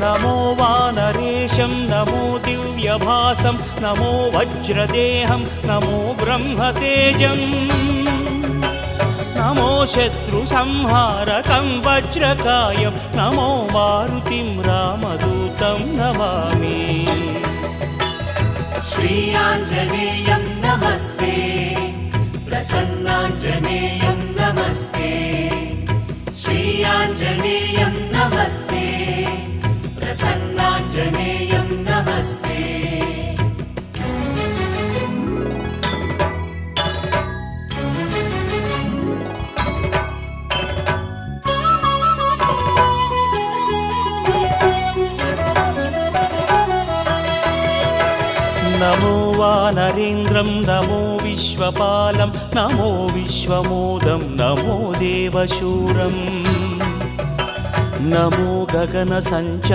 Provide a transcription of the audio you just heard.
नमो वानरेशं नमो दिव्यभासं नमो वज्रदेहं नमो ब्रह्मतेजम् नमो शत्रुसंहारकं वज्रकायं नमो मारुतिं रामदूतं नमामि। श्रीयाञ्जनेयं नमस्ते प्रसन्नाञ्जनेयं नमस्ते श्रीयाञ्जनेयं नमस्ते प्रसन्नाञ्जनेयं नमस्ते। नमो वानरेन्द्रं नमो विश्वपालं नमो विश्वमोदं नमो देवशूरं नमो गगनसञ्चारं